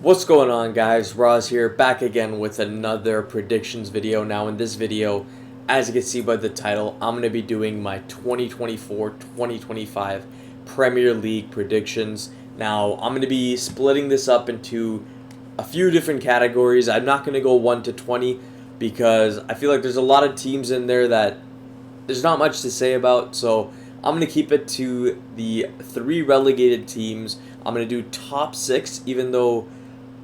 What's going on, guys? Roz here, back again with another predictions video. Now in this video, as you can see by the title, I'm going to be doing my 2024-2025 Premier League predictions. Now I'm going to be splitting this up into a few different categories. I'm not going to go 1 to 20 because I feel like there's a lot of teams in there that there's not much to say about, so I'm going to keep it to the 3 relegated teams. I'm going to do top 6, even though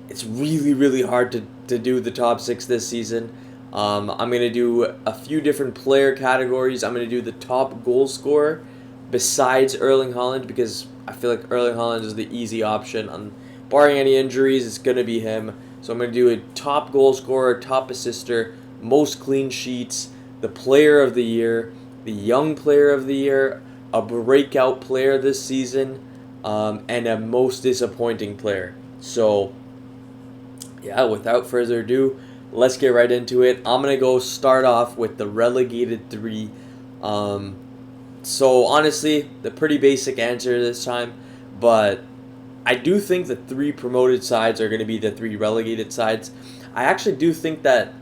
it's really hard to do the top 6 this season. I'm going to do a few different player categories. I'm going to do the top goal scorer besides Erling Haaland, because I feel like Erling Haaland is the easy option. Barring any injuries, it's going to be him. So I'm going to do a top goal scorer, top assister, most clean sheets, the player of the year, the young player of the year, a breakout player this season, and a most disappointing player. So yeah, without further ado, let's get right into it. I'm going to go start off with the Relegated 3. So honestly, the pretty basic answer this time, but I do think the 3 promoted sides are going to be the 3 relegated sides. I actually do think that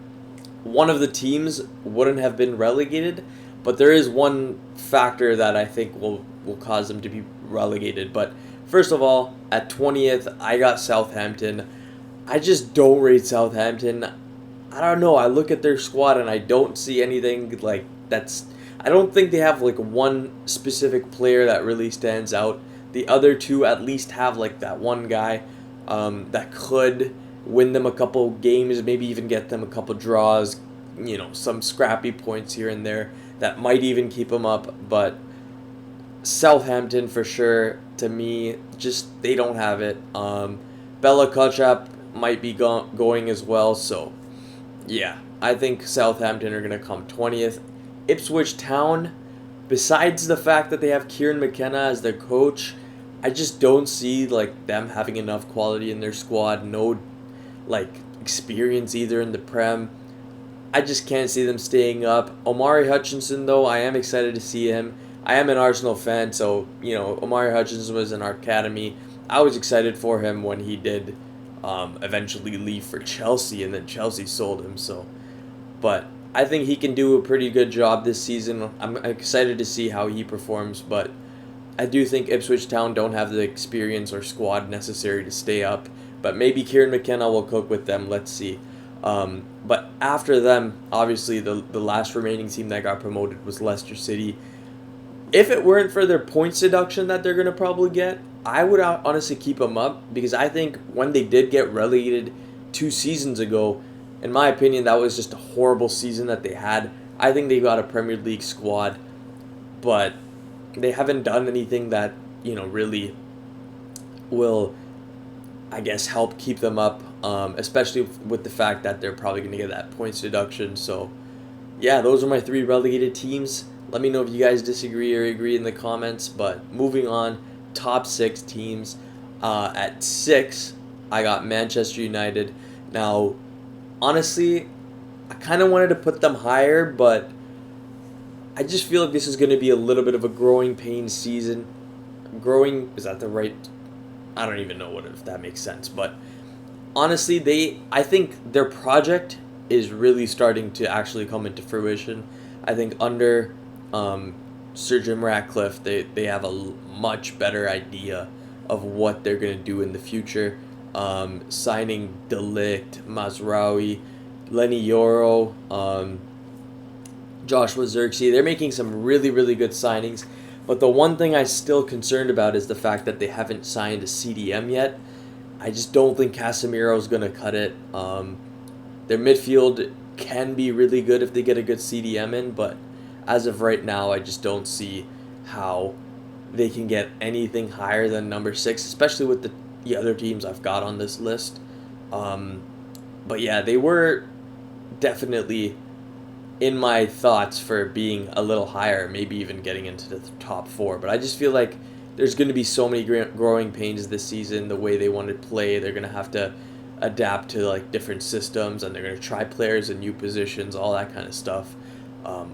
one of the teams wouldn't have been relegated, but there is one factor that I think will cause them to be relegated. But first of all, at 20th, I got Southampton. I just don't rate Southampton. I don't know. I look at their squad and I don't see anything like that's. I don't think they have like one specific player that really stands out. The other two at least have like that one guy that could win them a couple games, maybe even get them a couple draws, some scrappy points here and there that might even keep them up. But Southampton for sure, to me, just they don't have it. Bella Kotchap might be going as well, so yeah, I think Southampton are going to come 20th. Ipswich Town, besides the fact that they have Kieran McKenna as their coach, I just don't see like them having enough quality in their squad, no like experience either in the Prem. I just can't see them staying up. Omari Hutchinson, though, I am excited to see him. I am an Arsenal fan, so Omari Hutchinson was in our academy. I was excited for him when he did eventually leave for Chelsea, and then Chelsea sold him. But I think he can do a pretty good job this season. I'm excited to see how he performs, but I do think Ipswich Town don't have the experience or squad necessary to stay up. But maybe Kieran McKenna will cook with them. Let's see. But after them, obviously the last remaining team that got promoted was Leicester City. If it weren't for their points deduction that they're going to probably get, I would honestly keep them up, because I think when they did get relegated 2 seasons ago, in my opinion, that was just a horrible season that they had. I think they got a Premier League squad, but they haven't done anything that, really will, I guess, help keep them up, especially with the fact that they're probably going to get that points deduction. So, yeah, those are my 3 relegated teams. Let me know if you guys disagree or agree in the comments. But moving on, top 6 teams. At 6, I got Manchester United. Now, honestly, I kind of wanted to put them higher, but I just feel like this is going to be a little bit of a growing pains season. Growing, is that the right? I don't even know if that makes sense. But honestly, I think their project is really starting to actually come into fruition. I think under Sir Jim Ratcliffe, they have a much better idea of what they're going to do in the future. Signing De Ligt, Mazraoui, Lenny Yoro, Joshua Zirkzee, they're making some really good signings. But the one thing I'm still concerned about is the fact that they haven't signed a CDM yet. I just don't think Casemiro's going to cut it. Their midfield can be really good if they get a good CDM in, but as of right now, I just don't see how they can get anything higher than number 6, especially with the other teams I've got on this list. But yeah, they were definitely in my thoughts for being a little higher, maybe even getting into the top 4. But I just feel like there's going to be so many growing pains this season. The way they want to play, they're going to have to adapt to like different systems, and they're going to try players in new positions, all that kind of stuff.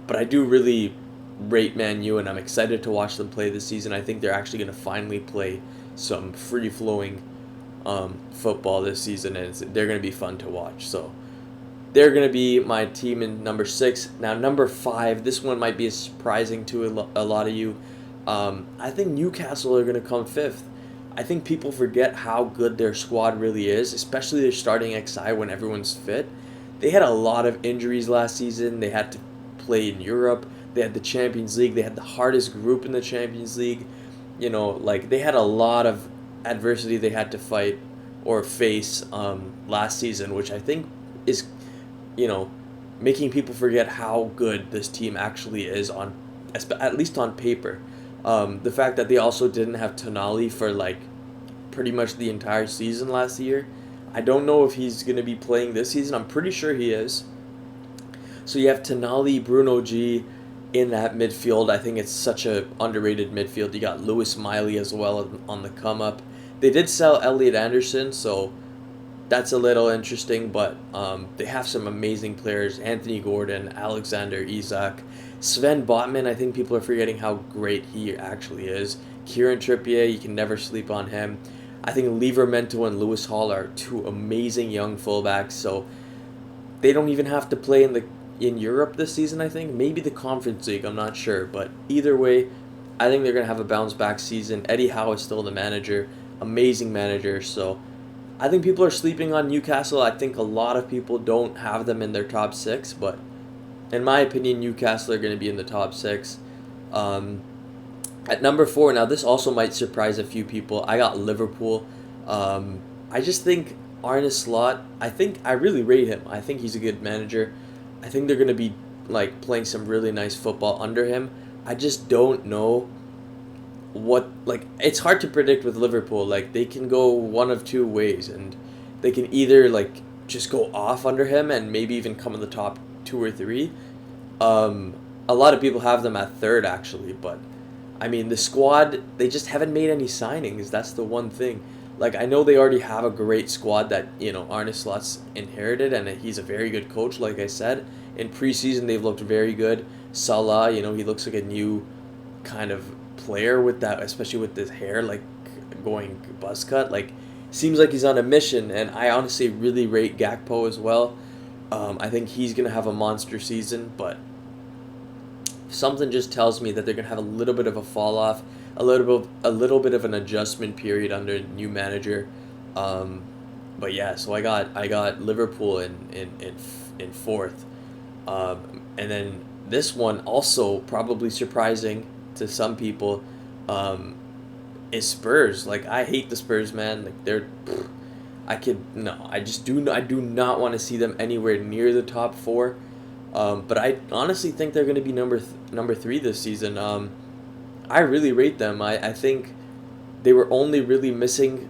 But I do really rate Man U, and I'm excited to watch them play this season. I think they're actually going to finally play some free-flowing football this season, and they're going to be fun to watch. So they're going to be my team in number 6. Now, number 5, this one might be surprising to a lot of you. I think Newcastle are going to come 5th. I think people forget how good their squad really is, especially their starting XI when everyone's fit. They had a lot of injuries last season. They had to play in Europe. They had the Champions League. They had the hardest group in the Champions League. Like they had a lot of adversity they had to fight or face last season, which I think is, making people forget how good this team actually is at least on paper. The fact that they also didn't have Tonali for like pretty much the entire season last year. I don't know if he's going to be playing this season. I'm pretty sure he is. So you have Tonali, Bruno G in that midfield. I think it's such a underrated midfield. You got Lewis Miley as well on the come up. They did sell Elliot Anderson, so that's a little interesting, but they have some amazing players. Anthony Gordon, Alexander Isak, Sven Botman. I think people are forgetting how great he actually is. Kieran Trippier, you can never sleep on him. I think Livramento and Lewis Hall are 2 amazing young fullbacks, so they don't even have to play in Europe this season, I think. Maybe the Conference League, I'm not sure. But either way, I think they're going to have a bounce-back season. Eddie Howe is still the manager. Amazing manager, so I think people are sleeping on Newcastle. I think a lot of people don't have them in their top 6, but in my opinion, Newcastle are going to be in the top 6. At number 4, now this also might surprise a few people. I got Liverpool. I just think Arne Slot, I really rate him. I think he's a good manager. I think they're going to be like playing some really nice football under him. I just don't know it's hard to predict with Liverpool. Like they can go one of 2 ways, and they can either like just go off under him and maybe even come in the top 2 or 3. A lot of people have them at 3rd actually, but I mean, the squad, they just haven't made any signings. That's the one thing. Like, I know they already have a great squad that, Arne Slot's inherited, and he's a very good coach, like I said. In preseason, they've looked very good. Salah, he looks like a new kind of player with that, especially with his hair, like, going buzz cut. Like, seems like he's on a mission, and I honestly really rate Gakpo as well. I think he's going to have a monster season, but something just tells me that they're going to have a little bit of a fall off, a little bit of an adjustment period under a new manager. But yeah, so I got Liverpool in 4th. And then this one, also probably surprising to some people, is Spurs. Like, I hate the Spurs, man. Like, I do not want to see them anywhere near the top 4. But I honestly think they're going to be number 3 this season. I really rate them. I think they were only really missing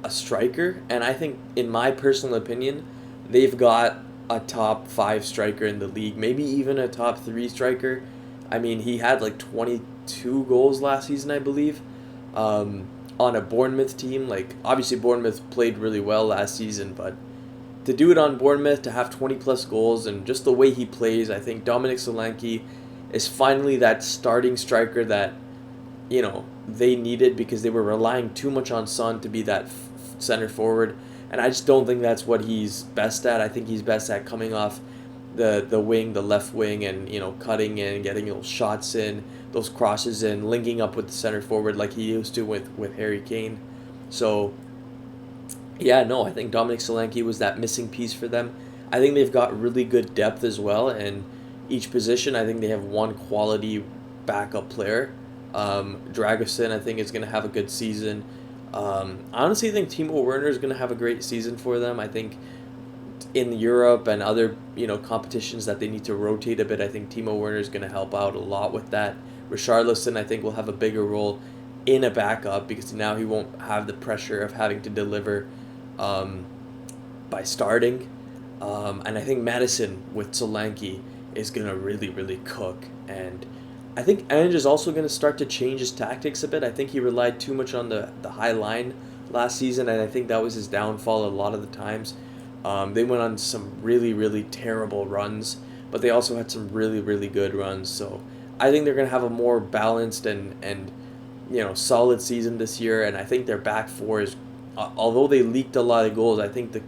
a striker, and I think, in my personal opinion, they've got a top 5 striker in the league, maybe even a top 3 striker. I mean, he had like 22 goals last season, I believe, on a Bournemouth team. Like, obviously Bournemouth played really well last season, but to do it on Bournemouth, to have 20 plus goals, and just the way he plays, I think Dominic Solanke is finally that starting striker that, they needed, because they were relying too much on Son to be that center forward, and I just don't think that's what he's best at. I think he's best at coming off the wing, the left wing, and cutting in, getting those shots in, those crosses in, linking up with the center forward like he used to with Harry Kane. So yeah, no, I think Dominic Solanke was that missing piece for them. I think they've got really good depth as well, and each position, I think they have one quality backup player. Dragosin, I think, is going to have a good season. I honestly think Timo Werner is going to have a great season for them. I think in Europe and other competitions that they need to rotate a bit, I think Timo Werner is going to help out a lot with that. Richarlison, I think, will have a bigger role in a backup, because now he won't have the pressure of having to deliver by starting. And I think Madison with Solanke is going to really, really cook. And I think Ange is also going to start to change his tactics a bit. I think he relied too much on the high line last season, and I think that was his downfall a lot of the times. They went on some really, really terrible runs, but they also had some really, really good runs. So I think they're going to have a more balanced and solid season this year, and I think their back 4 is although they leaked a lot of goals, I think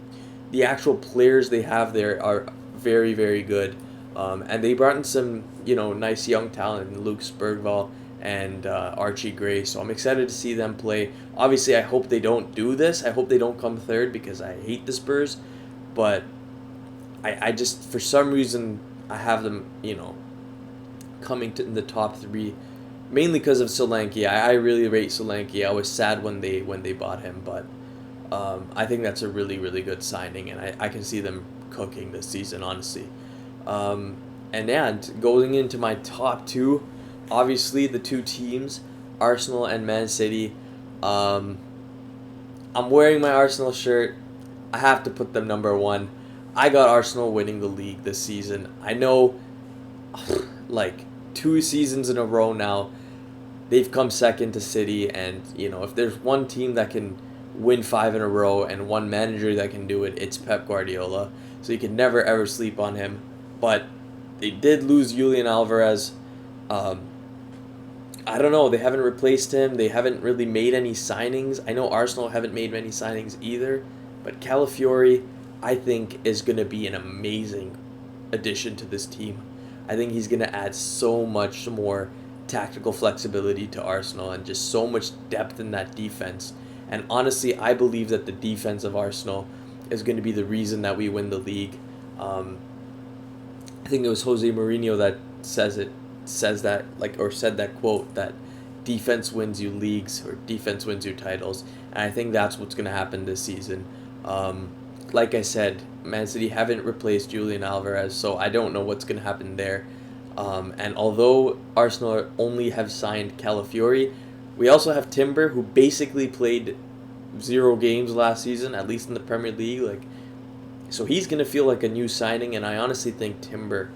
the actual players they have there are very, very good. And they brought in some, nice young talent, Luke Spurgvall and Archie Gray. So I'm excited to see them play. Obviously, I hope they don't do this. I hope they don't come third because I hate the Spurs. But I just, for some reason, I have them, coming to in the top three, mainly because of Solanke. I really rate Solanke. I was sad when they bought him, but I think that's a really, really good signing, and I can see them cooking this season, honestly. And yeah, going into my top two, obviously the two teams, Arsenal and Man City. Um, I'm wearing my Arsenal shirt. I have to put them number one. I got Arsenal winning the league this season. I know, like, 2 seasons in a row now, they've come second to City, and if there's one team that can win 5 in a row and one manager that can do it, it's Pep Guardiola. So you can never ever sleep on him. But they did lose Julian Alvarez. Um, I don't know. They haven't replaced him. They haven't really made any signings. I know Arsenal haven't made many signings either. But Calafiori, I think, is going to be an amazing addition to this team. I think he's going to add so much more tactical flexibility to Arsenal and just so much depth in that defense. And honestly, I believe that the defense of Arsenal is going to be the reason that we win the league. I think it was Jose Mourinho that said that quote that defense wins you leagues or defense wins you titles. And I think that's what's going to happen this season. Like I said, Man City haven't replaced Julian Alvarez, so I don't know what's going to happen there. And although Arsenal only have signed Calafiori, we also have Timber, who basically played 0 games last season, at least in the Premier League. So he's going to feel like a new signing, and I honestly think Timber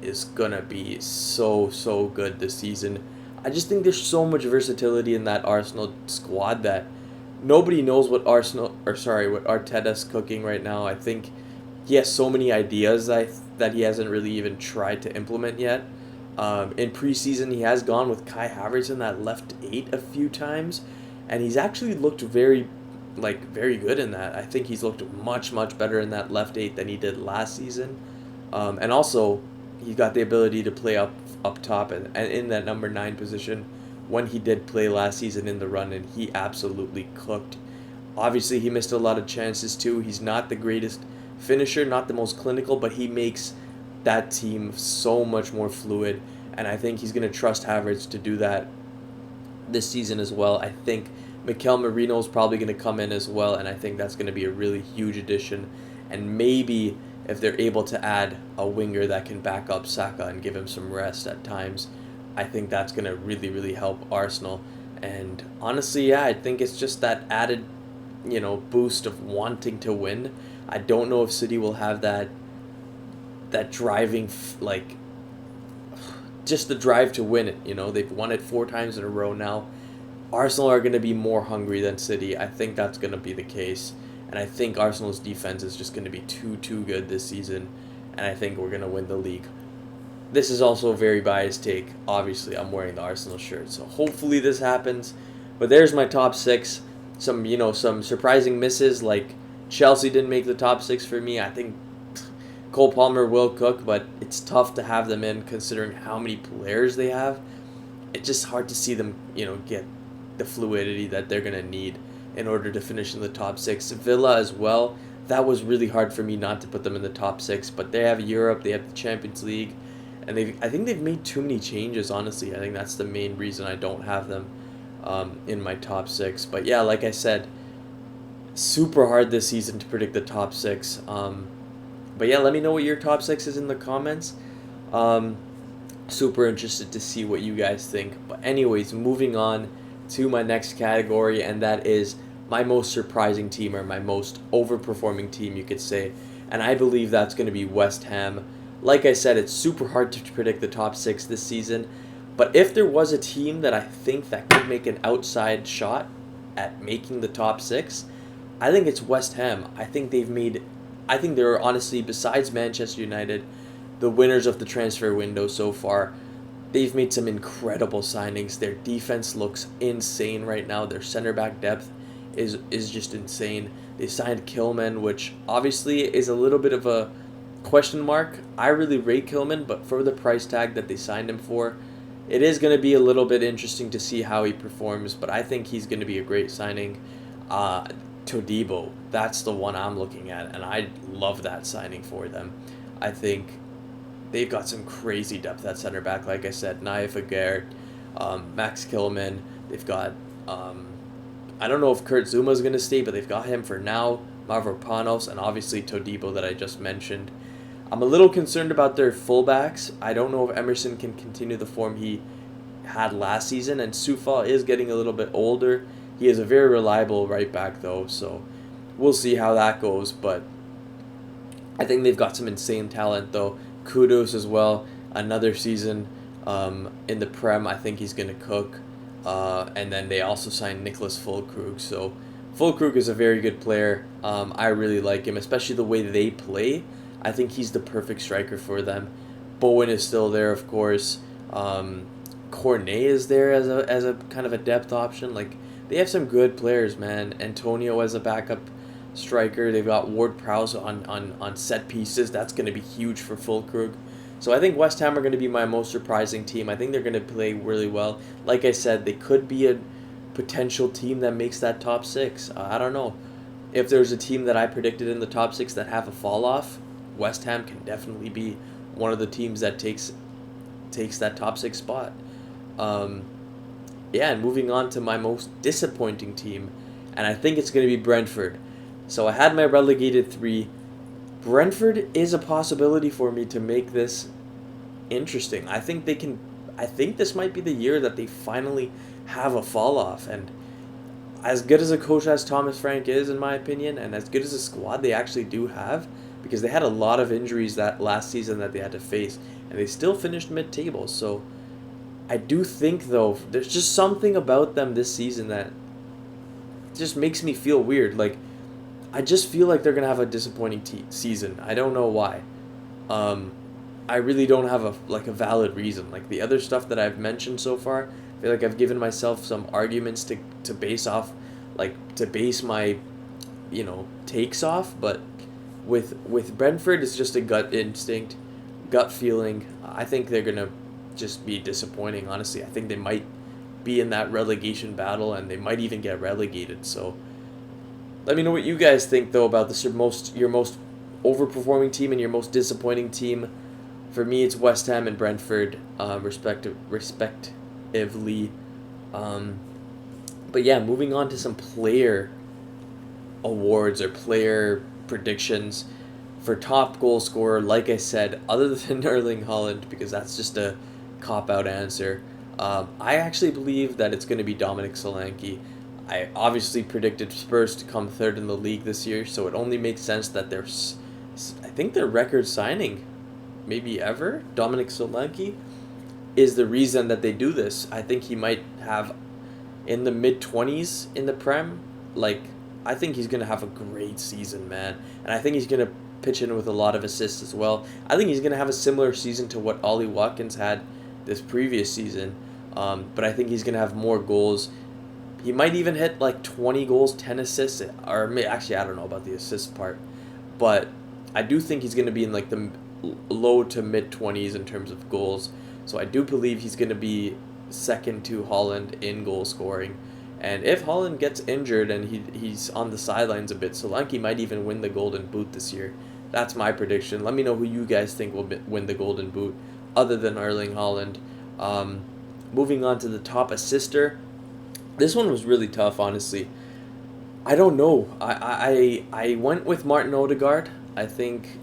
is going to be so, so good this season. I just think there's so much versatility in that Arsenal squad that nobody knows what Arteta's cooking right now. I think he has so many ideas that he hasn't really even tried to implement yet. In preseason, he has gone with Kai Havertz in that left 8 a few times, and he's actually looked very good in that. I think he's looked much, much better in that left 8 than he did last season. And also, he got the ability to play up top and in that number 9 position when he did play last season in the run, and he absolutely cooked. Obviously, he missed a lot of chances too. He's not the greatest finisher, not the most clinical, but he makes that team so much more fluid, and I think he's going to trust Havertz to do that this season as well. I think Mikel Merino is probably going to come in as well, and I think that's going to be a really huge addition. And maybe if they're able to add a winger that can back up Saka and give him some rest at times, I think that's going to really, really help Arsenal. And honestly, yeah, I think it's just that added, boost of wanting to win. I don't know if City will have that driving, just the drive to win it. They've won it 4 times in a row now. Arsenal are going to be more hungry than City. I think that's going to be the case. And I think Arsenal's defense is just going to be too good this season. And I think we're going to win the league. This is also a very biased take. Obviously, I'm wearing the Arsenal shirt, so hopefully this happens. But there's my top 6. Some surprising misses, like Chelsea didn't make the top 6 for me. I think Cole Palmer will cook, but it's tough to have them in considering how many players they have. It's just hard to see them, get the fluidity that they're going to need in order to finish in the top 6. Villa as well. That was really hard for me not to put them in the top 6, but they have Europe, they have the Champions League, and I think they've made too many changes, honestly. I think that's the main reason I don't have them in my top 6. But yeah, like I said, super hard this season to predict the top 6. But yeah, let me know what your top 6 is in the comments. Super interested to see what you guys think. But anyways, moving on to my next category, and that is my most surprising team, or my most overperforming team, you could say. And I believe that's going to be West Ham. Like I said, it's super hard to predict the top 6 this season. But if there was a team that I think that could make an outside shot at making the top 6, I think it's West Ham. I think they're honestly, besides Manchester United, the winners of the transfer window so far. They've made some incredible signings. Their defense looks insane right now. Their center back depth is just insane. They signed Kilman, which obviously is a little bit of a question mark. I really rate Kilman, but for the price tag that they signed him for, it is going to be a little bit interesting to see how he performs, but I think he's going to be a great signing. Todibo, that's the one I'm looking at, and I love that signing for them. I think they've got some crazy depth at center back. Like I said, Naya Figueroa, Max Kilman. They've got, I don't know if Kurt Zuma's going to stay, but they've got him for now. Mavropanos, and obviously Todibo that I just mentioned. I'm a little concerned about their fullbacks. I don't know if Emerson can continue the form he had last season, and Sufa is getting a little bit older. He is a very reliable right back, though, so we'll see how that goes. But I think they've got some insane talent, though. Kudos as well. Another season in the Prem, I think he's going to cook. And then they also signed Nicholas Füllkrug. So Füllkrug is a very good player. I really like him, especially the way they play. I think he's the perfect striker for them. Bowen is still there, of course. Cornet is there as a kind of a depth option. Like, they have some good players, man. Antonio as a backup striker. They've got Ward Prowse on set pieces. That's going to be huge for Füllkrug. So I think West Ham are going to be my most surprising team. I think they're going to play really well. Like I said, they could be a potential team that makes that top six. I don't know. If there's a team that I predicted in the top six that have a fall off, West Ham can definitely be one of the teams that takes that top six spot. And moving on to my most disappointing team, and I think it's going to be Brentford. So I had my relegated 3. Brentford is a possibility for me to make this interesting. I think this might be the year that they finally have a fall off. And as good as a coach as Thomas Frank is, in my opinion, and as good as a squad they actually do have, because they had a lot of injuries that last season that they had to face, and they still finished mid-table. So I do think, though, there's just something about them this season that just makes me feel weird. Like, I just feel like they're going to have a disappointing season. I don't know why. I really don't have a valid reason. Like, the other stuff that I've mentioned so far, I feel like I've given myself some arguments to base off, to base my, takes off. But with Brentford, it's just a gut instinct, gut feeling. I think they're going to just be disappointing, honestly. I think they might be in that relegation battle, and they might even get relegated. So let me know what you guys think, though, about your most overperforming team and your most disappointing team. For me, it's West Ham and Brentford, respectively. But yeah, moving on to some player awards or player predictions. For top goal scorer, like I said, other than Erling Haaland, because that's just a cop-out answer, I actually believe that it's going to be Dominic Solanke. I obviously predicted Spurs to come third in the league this year, so it only makes sense that I think their record signing, maybe ever, Dominic Solanke, is the reason that they do this. I think he might have in the mid-20s in the Prem. I think he's going to have a great season, man. And I think he's going to pitch in with a lot of assists as well. I think he's going to have a similar season to what Ollie Watkins had this previous season. But I think he's going to have more goals. He might even hit 20 goals, 10 assists. Actually, I don't know about the assist part. But I do think he's going to be in the low to mid-20s in terms of goals. So I do believe he's going to be second to Haaland in goal scoring. And if Haaland gets injured and he's on the sidelines a bit, Solanke might even win the Golden Boot this year. That's my prediction. Let me know who you guys think will win the Golden Boot, other than Erling Haaland. Moving on to the top assister. This one was really tough, honestly. I don't know. I went with Martin Odegaard. I think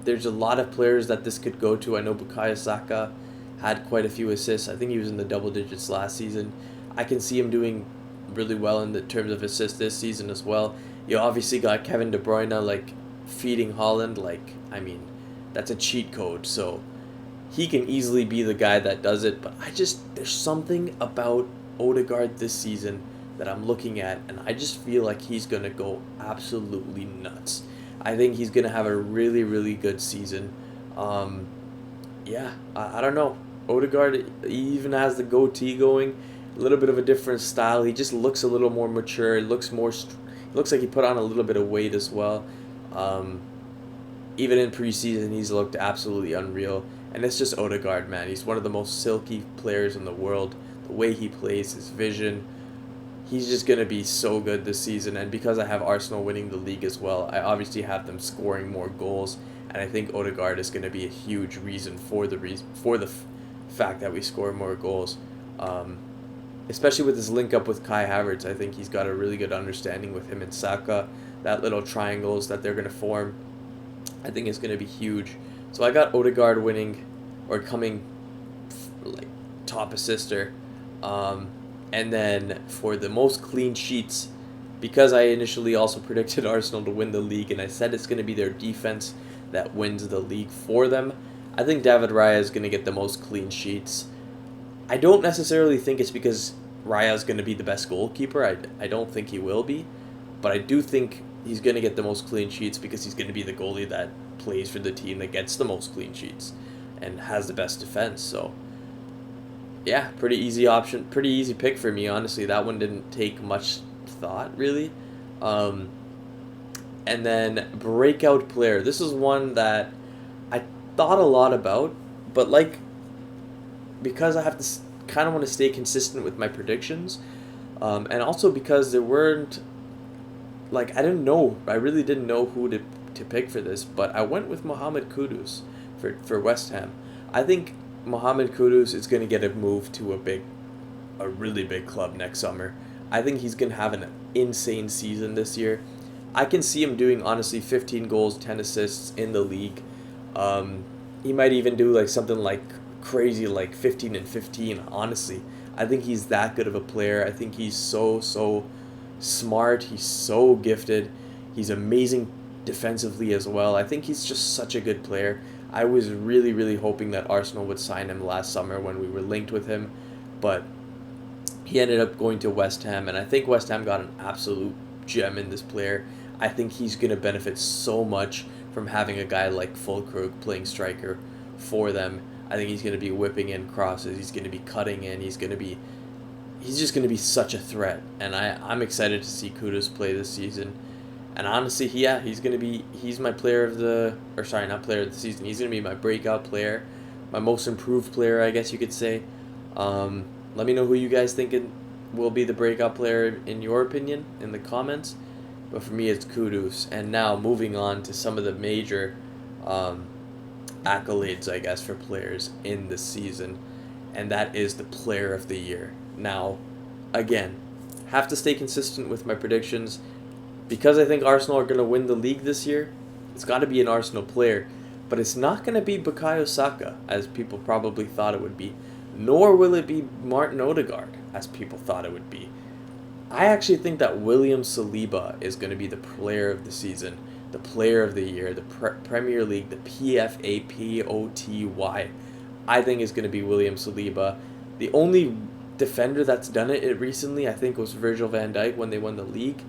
there's a lot of players that this could go to. I know Bukayo Saka had quite a few assists. I think he was in the double digits last season. I can see him doing really well in the terms of assists this season as well. You obviously got Kevin De Bruyne feeding Haaland. That's a cheat code. So he can easily be the guy that does it. But there's something about Odegaard this season that I'm looking at, and I just feel like he's going to go absolutely nuts. I think he's going to have a really, really good season. I don't know. Odegaard even has the goatee going. a little bit of a different style. He just looks a little more mature. It looks more. Looks like he put on a little bit of weight as well. Um, Even in preseason, he's looked absolutely unreal. And it's just Odegaard, man. He's one of the most silky players in the world. The way he plays, his vision, he's just going to be so good this season. And because I have Arsenal winning the league as well, I obviously have them scoring more goals. And I think Odegaard is going to be a huge reason for the fact that we score more goals. Um, Especially with his link up with Kai Havertz, I think he's got a really good understanding with him and Saka. That little triangles that they're going to form, I think is going to be huge. So I got Odegaard winning or coming like top assister. And then for the most clean sheets, because I initially also predicted Arsenal to win the league and I said it's going to be their defense that wins the league for them, I think David Raya is going to get the most clean sheets. I don't necessarily think it's because Raya is going to be the best goalkeeper. I don't think he will be. But I do think he's going to get the most clean sheets because he's going to be the goalie that plays for the team that gets the most clean sheets and has the best defense. So, yeah, pretty easy option. Pretty easy pick for me, honestly. That one didn't take much thought, really. And then Breakout Player. This is one that I thought a lot about, but because I have to kind of want to stay consistent with my predictions, and also because there weren't I really didn't know who to pick for this, but I went with Mohamed Kudus for West Ham. I think Mohamed Kudus is going to get a move to a really big club next summer. I think he's going to have an insane season this year. I can see him doing honestly 15 goals, 10 assists in the league. He might even do something crazy 15 and 15, honestly. I think he's that good of a player. I think he's so smart. He's so gifted. He's amazing defensively as well. I think he's just such a good player. I was really, really hoping that Arsenal would sign him last summer when we were linked with him, but he ended up going to West Ham, and I think West Ham got an absolute gem in this player. I think he's going to benefit so much from having a guy like Fulkrug playing striker for them. I think he's going to be whipping in crosses. He's going to be cutting in. He's just going to be such a threat. And I'm excited to see Kudus play this season. And honestly, he's my player of the, or sorry, not player of the season. He's going to be my breakout player, my most improved player, I guess you could say. Let me know who you guys think will be the breakout player in your opinion in the comments. But for me, it's Kudus. And now moving on to some of the major accolades, I guess, for players in the season, and that is the player of the year. Now, again, have to stay consistent with my predictions because I think Arsenal are going to win the league this year. It's got to be an Arsenal player, but it's not going to be Bukayo Saka as people probably thought it would be, nor will it be Martin Odegaard as people thought it would be. I actually think that William Saliba is going to be the player of the season, the player of the year, the Premier League, the PFA POTY. I think is going to be William Saliba. The only defender that's done it recently, I think, was Virgil van Dijk when they won the league.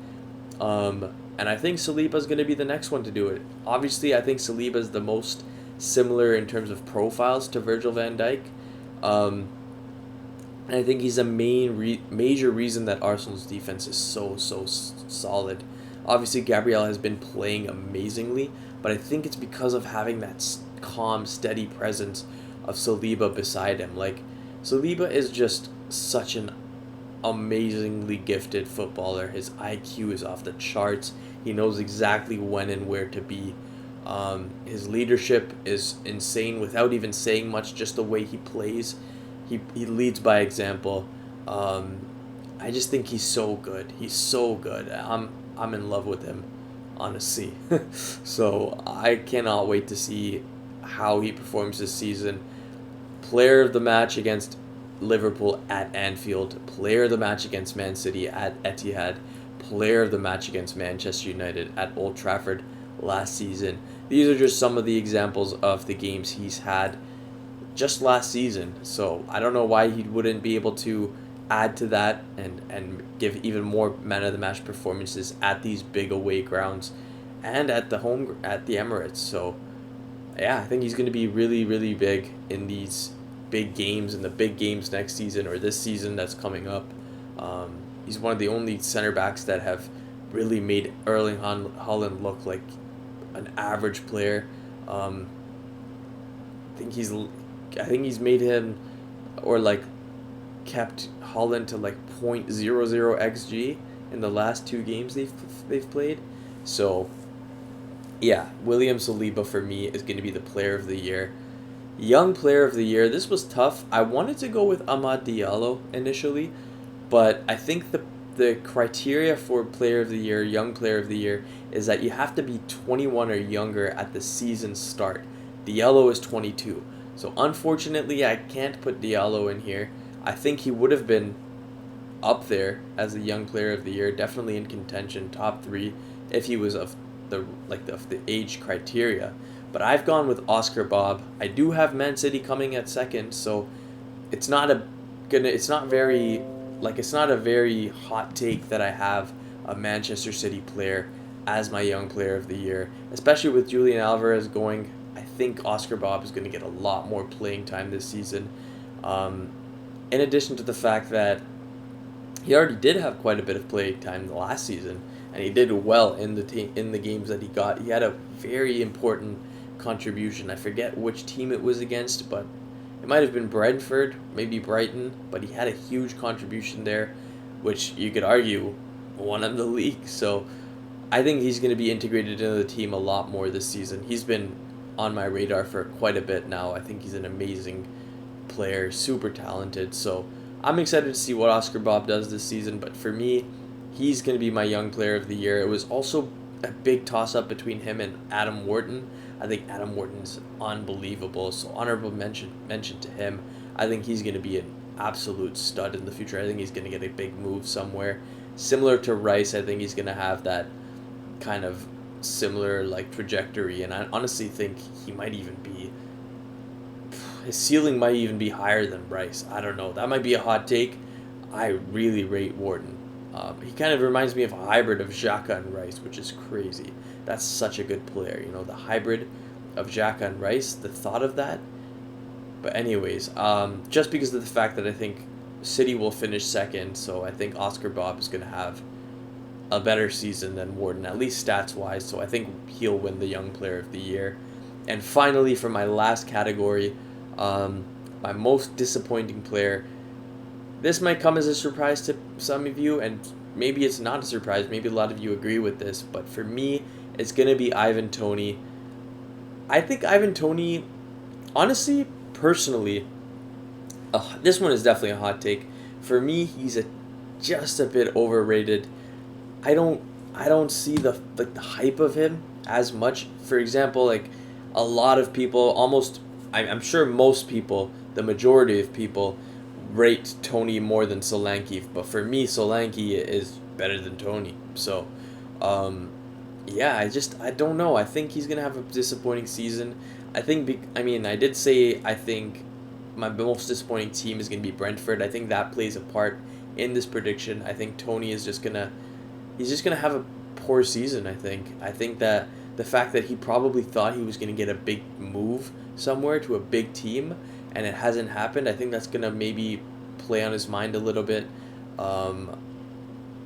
And I think Saliba is going to be the next one to do it. Obviously, I think Saliba is the most similar in terms of profiles to Virgil van Dijk. And I think he's a major reason that Arsenal's defense is so solid. Obviously, Gabriel has been playing amazingly, but I think it's because of having that calm, steady presence of Saliba beside him. Saliba is just such an amazingly gifted footballer. His IQ is off the charts. He knows exactly when and where to be. His leadership is insane without even saying much, just the way he plays. He leads by example. I just think he's so good. He's so good. I'm in love with him, honestly. So I cannot wait to see how he performs this season. Player of the match against Liverpool at Anfield. Player of the match against Man City at Etihad. Player of the match against Manchester United at Old Trafford last season. These are just some of the examples of the games he's had just last season. So I don't know why he wouldn't be able to add to that and give even more man of the match performances at these big away grounds and at the Emirates. So yeah, I think he's going to be really, really big in these big games and the big games next season or this season that's coming up. He's one of the only center backs that have really made Erling Haaland look like an average player. Um, I think he's made him, or like kept Haaland to like 0.00 xg in the last 2 games they've played. So yeah, William Saliba for me is going to be the player of the year. Young player of the year. This was tough. I wanted to go with Amad Diallo initially, but I think the criteria for player of the year, young player of the year, is that you have to be 21 or younger at the season start. Diallo is 22. So unfortunately, I can't put Diallo in here. I think he would have been up there as a young player of the year, definitely in contention, top 3 if he was of the age criteria. But I've gone with Oscar Bob. I do have Man City coming at second, so it's not a very hot take that I have a Manchester City player as my young player of the year, especially with Julian Alvarez going. I think Oscar Bob is going to get a lot more playing time this season. In addition to the fact that he already did have quite a bit of playing time last season, and he did well in the games that he got. He had a very important contribution. I forget which team it was against, but it might have been Brentford, maybe Brighton, but he had a huge contribution there, which you could argue won him the league. So I think he's going to be integrated into the team a lot more this season. He's been on my radar for quite a bit now. I think he's an amazing player, super talented. So I'm excited to see what Oscar Bob does this season, but for me, he's going to be my young player of the year. It was also a big toss-up between him and Adam Wharton. I think Adam Wharton's unbelievable, so honorable mention to him. I think he's going to be an absolute stud in the future. I think he's going to get a big move somewhere. Similar to Rice, I think he's going to have that kind of similar like trajectory, and I honestly think he might even be, his ceiling might even be higher than Rice. I don't know. That might be a hot take. I really rate Wharton. He kind of reminds me of a hybrid of Xhaka and Rice, which is crazy. That's such a good player, the hybrid of Xhaka and Rice, the thought of that. But anyways, just because of the fact that I think City will finish second, so I think Oscar Bob is going to have a better season than Wharton, at least stats-wise, so I think he'll win the Young Player of the Year. And finally, for my last category, my most disappointing player. This might come as a surprise to some of you, and maybe it's not a surprise. Maybe a lot of you agree with this, but for me, it's going to be Ivan Toney. I think Ivan Toney, honestly, personally, this one is definitely a hot take. For me, he's just a bit overrated. I don't see the hype of him as much. For example, like a lot of people, I'm sure most people, the majority of people, rate Toney more than Solanke, but for me, Solanke is better than Toney. So, yeah, I don't know. I think he's gonna have a disappointing season. I did say I think my most disappointing team is gonna be Brentford. I think that plays a part in this prediction. I think Toney is just gonna have a poor season. I think that the fact that he probably thought he was gonna get a big move somewhere to a big team, and it hasn't happened. I think that's going to maybe play on his mind a little bit.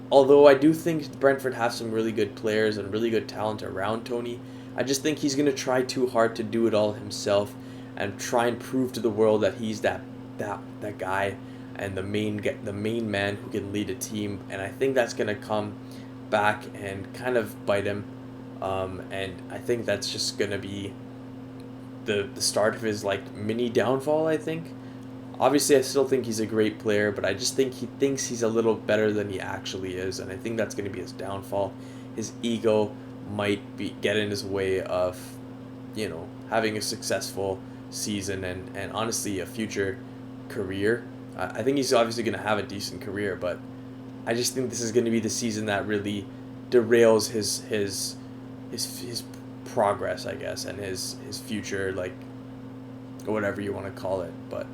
Although I do think Brentford have some really good players and really good talent around Toney, I just think he's going to try too hard to do it all himself and try and prove to the world that he's that guy and the main man who can lead a team. And I think that's going to come back and kind of bite him. And I think that's just going to be the start of his mini downfall. I think obviously I still think he's a great player, but I just think he thinks he's a little better than he actually is, and I think that's going to be his downfall. His ego might get in his way of having a successful season and honestly a future career. I think he's obviously going to have a decent career, but I just think this is going to be the season that really derails his progress, I guess, and his future, whatever you want to call it. But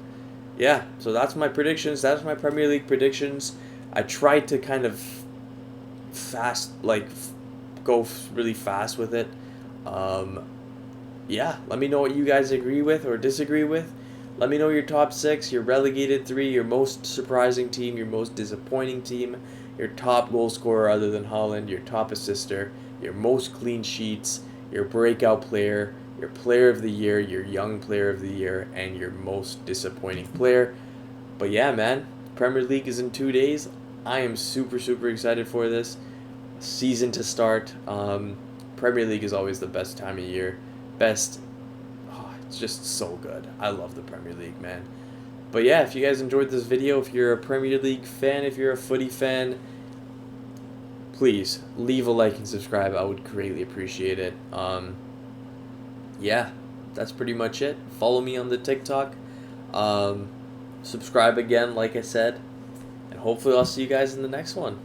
yeah, so that's my predictions. That's my Premier League predictions. I tried to kind of go really fast with it. Yeah, let me know what you guys agree with or disagree with. Let me know your top 6, your relegated 3, your most surprising team, your most disappointing team, your top goal scorer other than Holland, your top assister, your most clean sheets, your breakout player, your player of the year, your young player of the year, and your most disappointing player. But yeah, man, Premier League is in 2 days. I am super, super excited for this season to start. Premier League is always the best time of year. Best. Oh, it's just so good. I love the Premier League, man. But yeah, if you guys enjoyed this video, if you're a Premier League fan, if you're a footy fan, please leave a like and subscribe. I would greatly appreciate it. Yeah, that's pretty much it. Follow me on the TikTok. Subscribe again, like I said. And hopefully I'll see you guys in the next one.